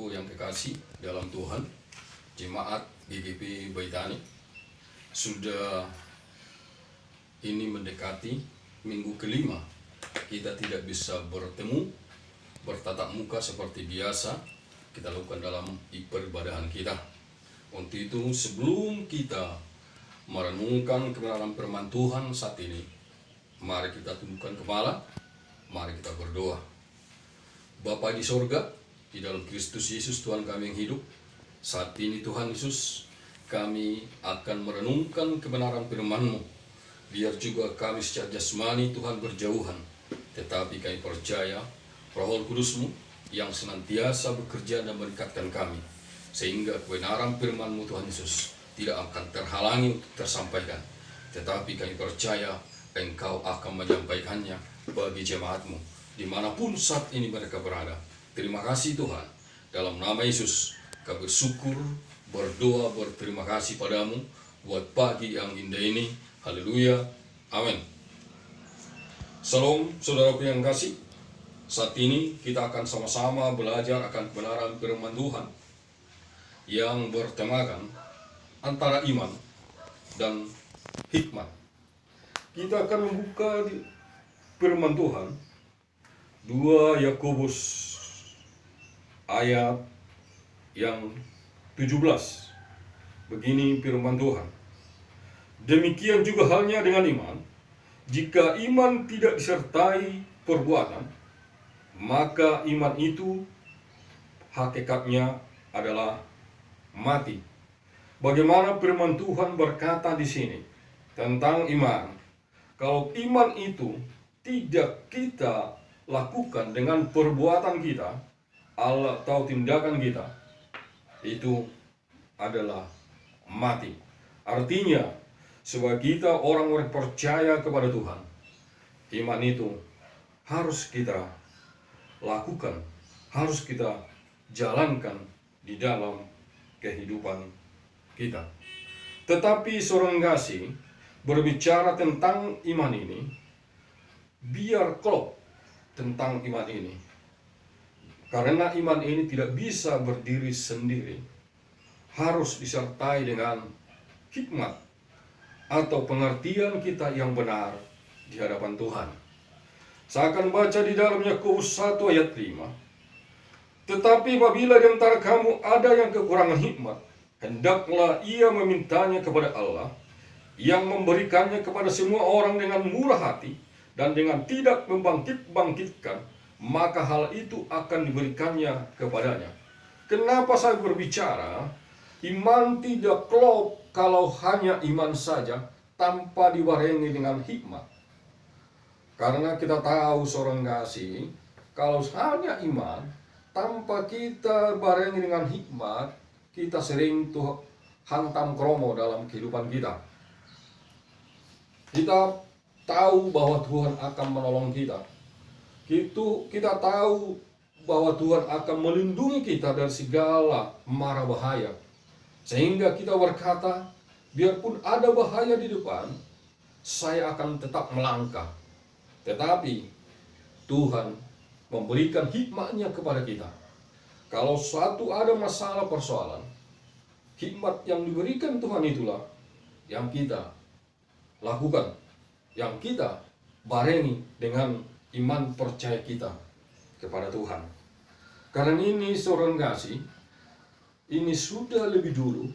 Saudaraku yang kekasih dalam Tuhan, Jemaat GGP Baitani, sudah ini mendekati minggu kelima. Kita tidak bisa bertemu, bertatap muka seperti biasa kita lakukan dalam peribadahan kita. Untuk itu, sebelum kita merenungkan kebenaran firman Tuhan saat ini, mari kita tundukkan kepala, mari kita berdoa. Bapa di sorga, di dalam Kristus Yesus Tuhan kami yang hidup, saat ini Tuhan Yesus, kami akan merenungkan kebenaran firman-Mu. Biar juga kami secara jasmani Tuhan berjauhan, tetapi kami percaya Roh Kudus-Mu yang senantiasa bekerja dan meningkatkan kami, sehingga kebenaran firman-Mu Tuhan Yesus tidak akan terhalangi untuk tersampaikan, tetapi kami percaya Engkau akan menyampaikannya bagi jemaat-Mu dimanapun saat ini mereka berada. Terima kasih Tuhan, dalam nama Yesus kami bersyukur, berdoa, berterima kasih padamu buat pagi yang indah ini. Haleluya, amin. Salam saudaraku yang kasih, saat ini kita akan sama-sama belajar akan kebenaran firman Tuhan yang bertemakan antara iman dan hikmat. Kita akan membuka di firman Tuhan 2 Yakobus ayat yang 17. Begini firman Tuhan. Demikian juga halnya dengan iman. Jika iman tidak disertai perbuatan, maka iman itu hakikatnya adalah mati. Bagaimana firman Tuhan berkata di sini tentang iman? Kalau iman itu tidak kita lakukan dengan perbuatan kita atau tindakan kita, itu adalah mati. Artinya, sebagai kita orang-orang percaya kepada Tuhan, iman itu harus kita lakukan, harus kita jalankan di dalam kehidupan kita. Tetapi seorang kasih berbicara tentang iman ini, biar klop tentang iman ini. Karena iman ini tidak bisa berdiri sendiri, harus disertai dengan hikmat atau pengertian kita yang benar di hadapan Tuhan. Saya akan baca di dalam Yakobus 1 ayat 5. Tetapi apabila di antara kamu ada yang kekurangan hikmat, hendaklah ia memintanya kepada Allah, yang memberikannya kepada semua orang dengan murah hati dan dengan tidak membangkit-bangkitkan, maka hal itu akan diberikannya kepadanya. Kenapa saya berbicara iman tidak klop kalau hanya iman saja tanpa dibarengi dengan hikmat? Karena kita tahu seorang kasih, kalau hanya iman tanpa kita barengi dengan hikmat, kita sering tuh hantam kromo dalam kehidupan kita. Kita tahu bahwa Tuhan akan menolong kita. Kita tahu bahwa Tuhan akan melindungi kita dari segala mara bahaya. Sehingga kita berkata, biarpun ada bahaya di depan, saya akan tetap melangkah. Tetapi Tuhan memberikan hikmat-Nya kepada kita. Kalau suatu ada masalah persoalan, hikmat yang diberikan Tuhan itulah yang kita lakukan, yang kita barengi dengan iman percaya kita kepada Tuhan. Karena ini seorang kasih, ini sudah lebih dulu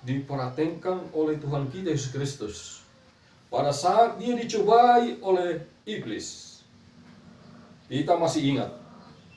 diperhatikan oleh Tuhan kita Yesus Kristus. Pada saat dia dicobai oleh iblis, kita masih ingat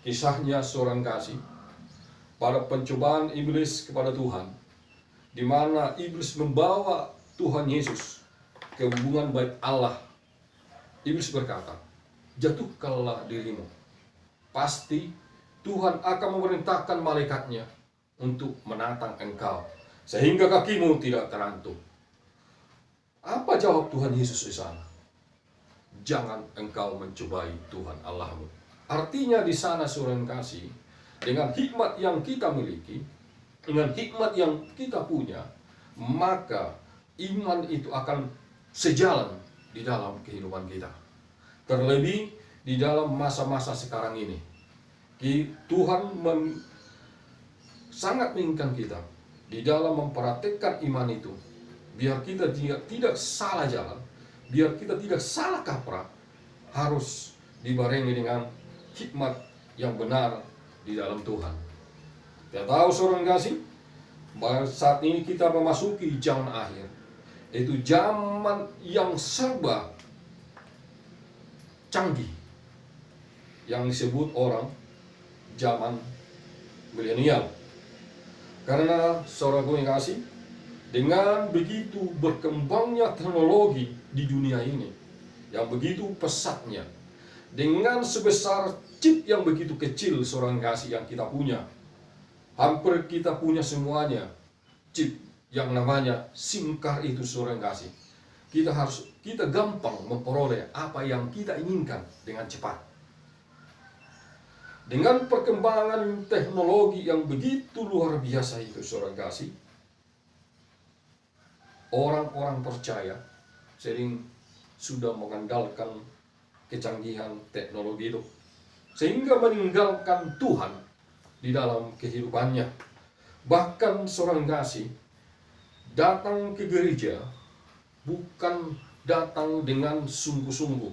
kisahnya seorang kasih pada pencobaan iblis kepada Tuhan, di mana iblis membawa Tuhan Yesus ke hubungan baik Allah. Iblis berkata, jatuhkanlah dirimu, pasti Tuhan akan memerintahkan malaikatnya untuk menantang engkau, sehingga kakimu tidak terantuk. Apa jawab Tuhan Yesus di sana? Jangan engkau mencobai Tuhan Allahmu. Artinya di sana seorang kasih, dengan hikmat yang kita miliki, dengan hikmat yang kita punya, maka iman itu akan sejalan di dalam kehidupan kita. Terlebih di dalam masa-masa sekarang ini, Tuhan sangat menginginkan kita di dalam mempraktekkan iman itu, biar kita tidak salah jalan, biar kita tidak salah kaprah, harus dibarengi dengan hikmat yang benar di dalam Tuhan. Kita tahu saudara kasih, bahwa saat ini kita memasuki zaman akhir, yaitu zaman yang serba canggih, yang disebut orang zaman milenial. Karena saudaraku yang kasih, dengan begitu berkembangnya teknologi di dunia ini, yang begitu pesatnya, dengan sebesar chip yang begitu kecil seorang kasih yang kita punya, hampir kita punya semuanya chip yang namanya SIM card itu seorang kasih. Kita gampang memperoleh apa yang kita inginkan dengan cepat. Dengan perkembangan teknologi yang begitu luar biasa itu seorang kasih, orang-orang percaya sering sudah mengandalkan kecanggihan teknologi itu, sehingga meninggalkan Tuhan di dalam kehidupannya. Bahkan seorang kasih datang ke gereja bukan datang dengan sungguh-sungguh,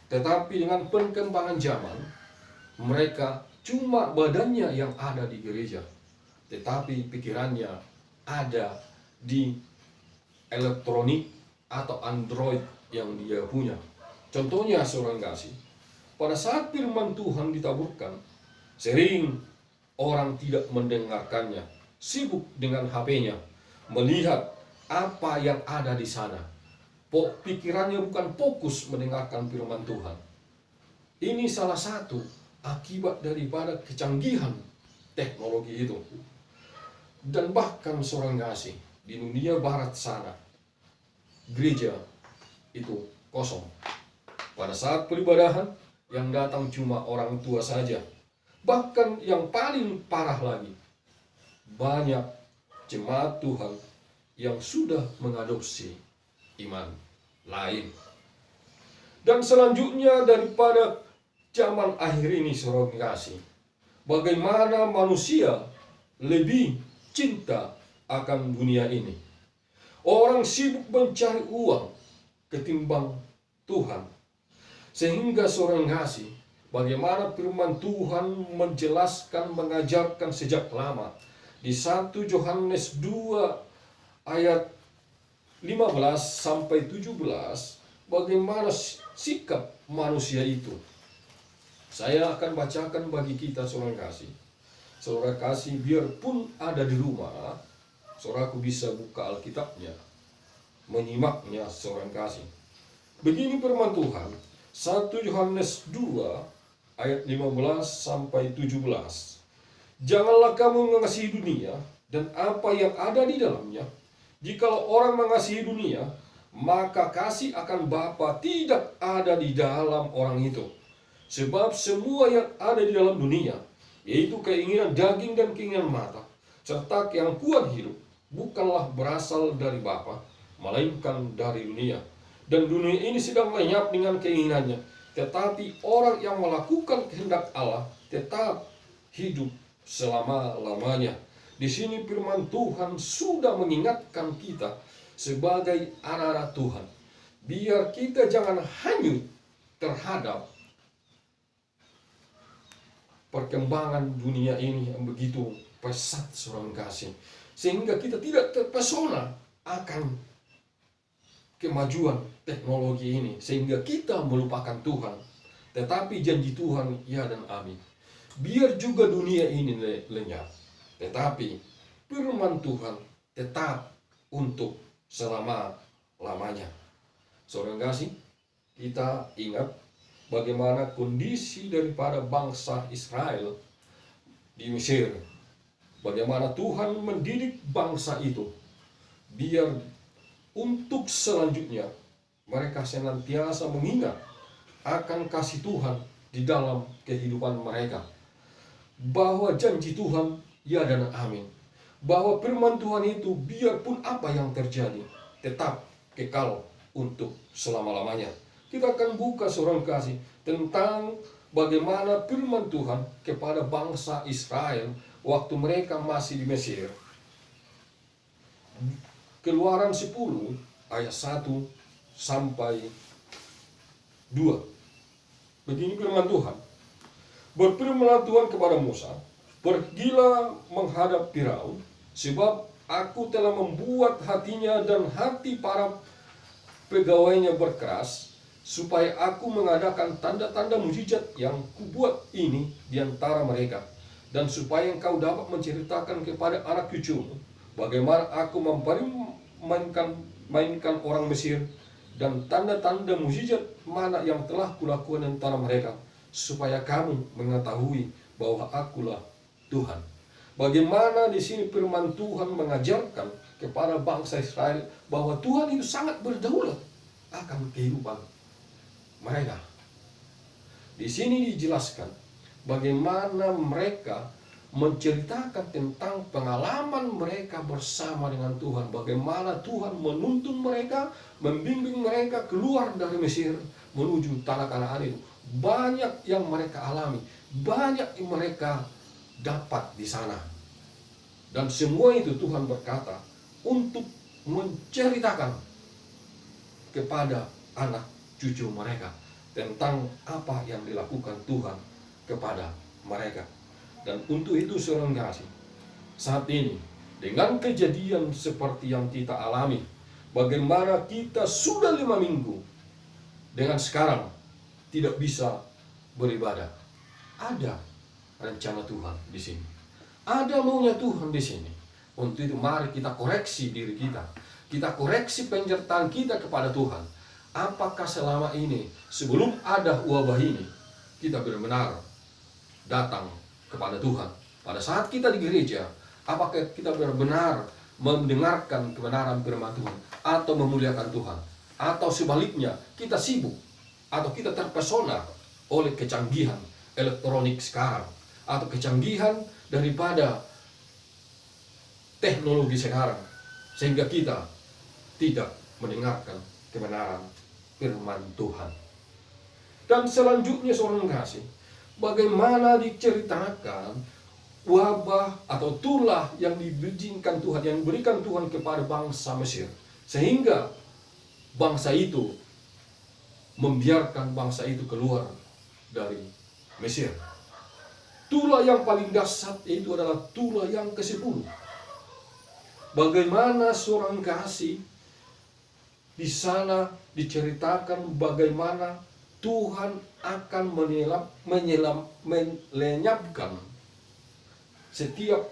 tetapi dengan perkembangan zaman, mereka cuma badannya yang ada di gereja, tetapi pikirannya ada di elektronik atau Android yang dia punya. Contohnya seorang kasih, pada saat firman Tuhan ditaburkan, sering orang tidak mendengarkannya, sibuk dengan HP-nya, melihat apa yang ada di sana. Pikirannya bukan fokus mendengarkan firman Tuhan. Ini salah satu akibat daripada kecanggihan teknologi itu. Dan bahkan seorang kasih, di dunia barat sana, gereja itu kosong. Pada saat peribadahan, yang datang cuma orang tua saja. Bahkan yang paling parah lagi, banyak jemaat Tuhan yang sudah mengadopsi iman lain. Dan selanjutnya daripada zaman akhir ini saudara kasih, bagaimana manusia lebih cinta akan dunia ini. Orang sibuk mencari uang ketimbang Tuhan. Sehingga seorang kasih, bagaimana firman Tuhan menjelaskan, mengajarkan sejak lama. Di 1 Yohanes 2 ayat 15 sampai 17, bagaimana sikap manusia itu. Saya akan bacakan bagi kita seorang kasih. Saudara kasih, biarpun ada di rumah, saudaraku bisa buka Alkitabnya, menyimaknya seorang kasih. Begini firman Tuhan, 1 Yohanes 2 ayat 15 sampai 17. Janganlah kamu mengasihi dunia dan apa yang ada di dalamnya. Jikalau orang mengasihi dunia, maka kasih akan Bapa tidak ada di dalam orang itu. Sebab semua yang ada di dalam dunia, yaitu keinginan daging dan keinginan mata, serta keangkuhan hidup, bukanlah berasal dari Bapa, melainkan dari dunia. Dan dunia ini sedang lenyap dengan keinginannya. Tetapi orang yang melakukan kehendak Allah tetap hidup selama-lamanya. Di sini firman Tuhan sudah mengingatkan kita sebagai anak-anak Tuhan, biar kita jangan hanyut terhadap perkembangan dunia ini yang begitu pesat seorang kasih, sehingga kita tidak terpesona akan kemajuan teknologi ini, sehingga kita melupakan Tuhan. Tetapi janji Tuhan ya dan amin. Biar juga dunia ini lenyap, tetapi firman Tuhan tetap untuk selama-lamanya. Saudara kasih, kita ingat bagaimana kondisi daripada bangsa Israel di Mesir. Bagaimana Tuhan mendidik bangsa itu biar untuk selanjutnya mereka senantiasa mengingat akan kasih Tuhan di dalam kehidupan mereka. Bahwa janji Tuhan ya dan amin. Bahwa firman Tuhan itu biarpun apa yang terjadi tetap kekal untuk selama-lamanya. Kita akan buka seorang kasih tentang bagaimana firman Tuhan kepada bangsa Israel waktu mereka masih di Mesir. Keluaran 10 ayat 1 sampai 2. Begini firman Tuhan. Berfirmanlah Tuhan kepada Musa, pergilah menghadap Firaun, sebab aku telah membuat hatinya dan hati para pegawainya berkeras, supaya aku mengadakan tanda-tanda mujizat yang kubuat ini di antara mereka, dan supaya engkau dapat menceritakan kepada anak cucumu bagaimana aku mainkan orang Mesir, dan tanda-tanda mujizat mana yang telah kulakukan antara mereka, supaya kamu mengetahui bahwa akulah Tuhan. Bagaimana di sini firman Tuhan mengajarkan kepada bangsa Israel bahwa Tuhan itu sangat berdaulat akan kehidupan mereka. Di sini dijelaskan bagaimana mereka menceritakan tentang pengalaman mereka bersama dengan Tuhan, bagaimana Tuhan menuntun mereka, membimbing mereka keluar dari Mesir menuju tanah Kanaan itu. Banyak yang mereka alami, banyak yang mereka dapat di sana. Dan semua itu Tuhan berkata untuk menceritakan kepada anak cucu mereka tentang apa yang dilakukan Tuhan kepada mereka. Dan untuk itu saudara kasih, saat ini dengan kejadian seperti yang kita alami, bagaimana kita sudah 5 minggu dengan sekarang tidak bisa beribadah. Ada rencana Tuhan di sini. Ada maunya Tuhan di sini. Untuk itu mari kita koreksi diri kita. Kita koreksi penyertaan kita kepada Tuhan. Apakah selama ini sebelum ada wabah ini kita benar-benar datang kepada Tuhan? Pada saat kita di gereja, apakah kita benar-benar mendengarkan kebenaran firman Tuhan atau memuliakan Tuhan? Atau sebaliknya kita sibuk atau kita terpesona oleh kecanggihan elektronik sekarang, atau kecanggihan daripada teknologi sekarang, sehingga kita tidak mendengarkan kebenaran firman Tuhan. Dan selanjutnya saudara kasih, bagaimana diceritakan wabah atau tulah yang diberikan Tuhan, yang diberikan Tuhan kepada bangsa Mesir, sehingga bangsa itu membiarkan bangsa itu keluar dari Mesir. Tulah yang paling dahsyat itu adalah tulah yang ke-10. Bagaimana seorang kasih di sana diceritakan bagaimana Tuhan akan melenyapkan setiap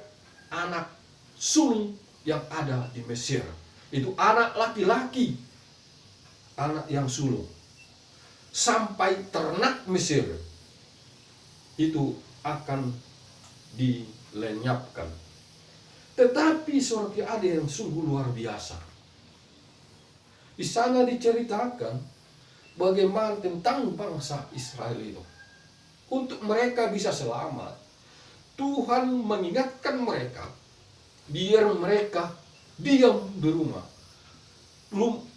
anak sulung yang ada di Mesir. Itu anak laki-laki, anak yang sulung. Sampai ternak Mesir itu akan dilenyapkan. Tetapi saudara, ada yang sungguh luar biasa. Di sana diceritakan bagaimana tentang bangsa Israel itu. Untuk mereka bisa selamat, Tuhan mengingatkan mereka, biar mereka diam di rumah.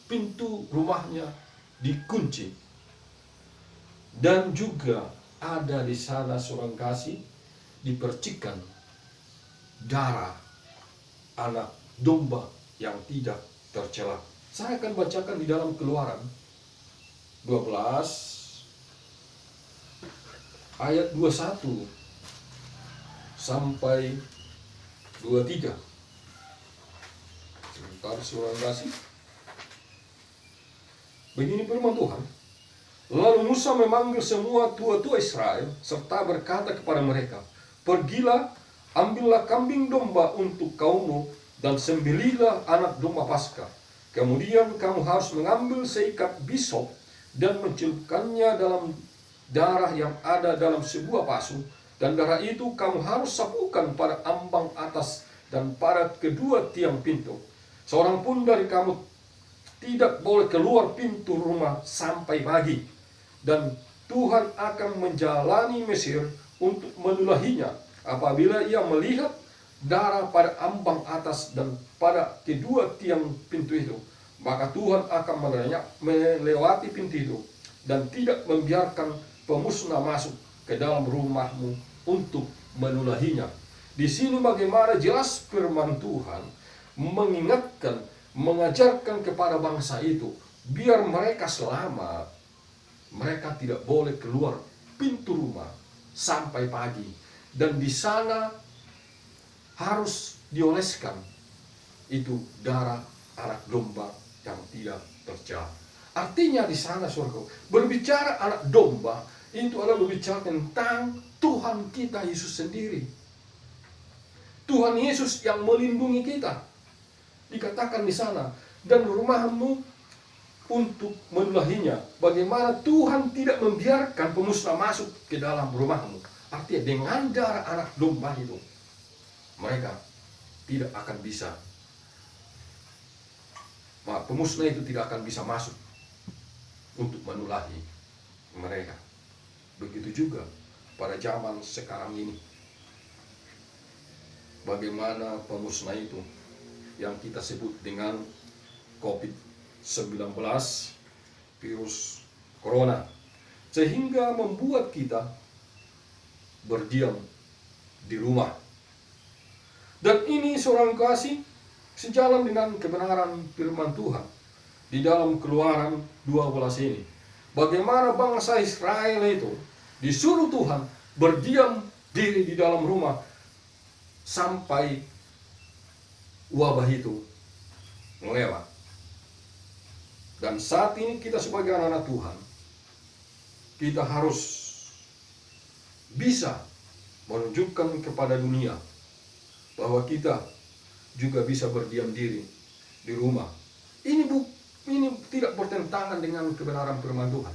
Pintu rumahnya dikunci. Dan juga ada di sana seorang kasih dipercikan darah anak domba yang tidak tercela. Saya akan bacakan di dalam Keluaran 12 ayat 21 sampai 23. Sebentar seorang kasih. Begini firman Tuhan. Lalu Musa memanggil semua tua-tua Israel serta berkata kepada mereka, pergilah, ambillah kambing domba untuk kaummu dan sembelihlah anak domba Paskah. Kemudian kamu harus mengambil seikat bisop dan mencelupkannya dalam darah yang ada dalam sebuah pasu, dan darah itu kamu harus sapukan pada ambang atas dan pada kedua tiang pintu. Seorang pun dari kamu tidak boleh keluar pintu rumah sampai pagi. Dan Tuhan akan menjalani Mesir untuk menulahinya apabila ia melihat darah pada ambang atas dan pada kedua tiang pintu itu. Maka Tuhan akan melewati pintu itu dan tidak membiarkan pemusnah masuk ke dalam rumahmu untuk menulahinya. Di sini bagaimana jelas firman Tuhan mengingatkan, mengajarkan kepada bangsa itu, biar mereka selamat, mereka tidak boleh keluar pintu rumah sampai pagi. Dan di sana harus dioleskan itu darah anak domba yang tidak tercela. Artinya di sana surga berbicara anak domba itu adalah berbicara tentang Tuhan kita Yesus sendiri. Tuhan Yesus yang melindungi kita. Dikatakan di sana, dan rumahmu untuk menulahinya. Bagaimana Tuhan tidak membiarkan pemusnah masuk ke dalam rumahmu. Artinya dengan darah anak domba itu, mereka tidak akan bisa, pemusnah itu tidak akan bisa masuk untuk menulahi mereka. Begitu juga pada zaman sekarang ini. Bagaimana pemusnah itu yang kita sebut dengan COVID-19, virus corona, sehingga membuat kita berdiam di rumah. Dan ini seorang kasih sejalan dengan kebenaran firman Tuhan di dalam Keluaran 12 ini. Bagaimana bangsa Israel itu disuruh Tuhan berdiam diri di dalam rumah sampai wabah itu melewat. Dan saat ini kita sebagai anak-anak Tuhan, kita harus bisa menunjukkan kepada dunia bahwa kita juga bisa berdiam diri di rumah. Ini tidak bertentangan dengan kebenaran firman Tuhan.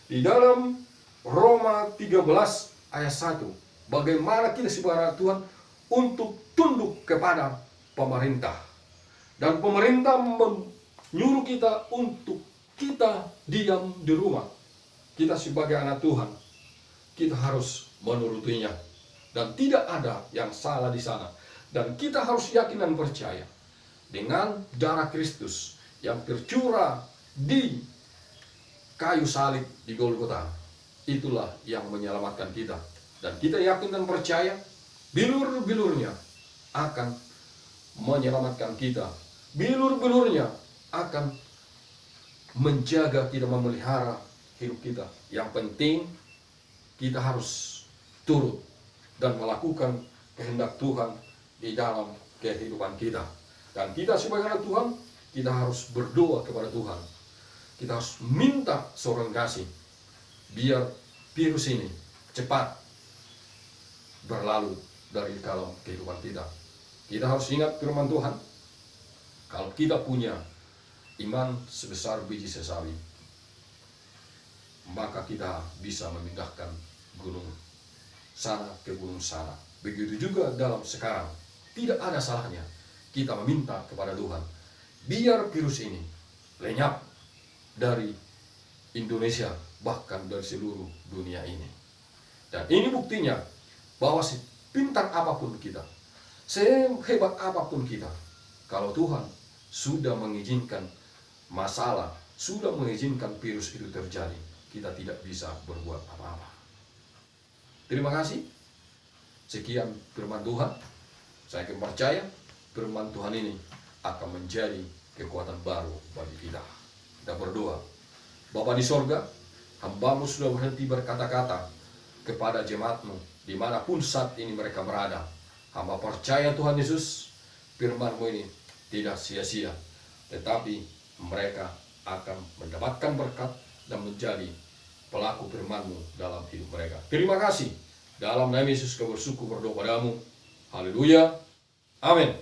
Di dalam Roma 13 ayat 1, bagaimana kita sebagai anak Tuhan untuk tunduk kepada pemerintah. Dan pemerintah menyuruh kita untuk kita diam di rumah. Kita sebagai anak Tuhan, kita harus menurutinya. Dan tidak ada yang salah di sana. Dan kita harus yakin dan percaya dengan darah Kristus yang tercurah di kayu salib di Golgota. Itulah yang menyelamatkan kita. Dan kita yakin dan percaya bilur-bilurnya akan menyelamatkan kita. Bilur-bilurnya akan menjaga kita, memelihara hidup kita. Yang penting kita harus turut dan melakukan kehendak Tuhan di dalam kehidupan kita. Dan kita sebagai anak Tuhan, kita harus berdoa kepada Tuhan. Kita harus minta seorang kasih biar virus ini cepat berlalu dari dalam kehidupan kita. Kita harus ingat firman Tuhan. Kalau kita punya iman sebesar biji sesawi, maka kita bisa memindahkan gunung sana ke gunung sana. Begitu juga dalam sekarang. Tidak ada salahnya kita meminta kepada Tuhan, biar virus ini lenyap dari Indonesia, bahkan dari seluruh dunia ini. Dan ini buktinya bahwa sepintar apapun kita, sehebat apapun kita, kalau Tuhan sudah mengizinkan masalah, sudah mengizinkan virus itu terjadi, kita tidak bisa berbuat apa-apa. Terima kasih. Sekian firman Tuhan. Saya percaya firman Tuhan ini akan menjadi kekuatan baru bagi kita. Kita berdoa. Bapa di sorga, hamba-Mu sudah berhenti berkata-kata kepada jemaat-Mu dimanapun saat ini mereka berada. Hamba percaya Tuhan Yesus, firman-Mu ini tidak sia-sia, tetapi mereka akan mendapatkan berkat dan menjadi pelaku firman-Mu dalam hidup mereka. Terima kasih. Dalam nama Yesus kami bersyukur berdoa padamu. Haleluya. Amin.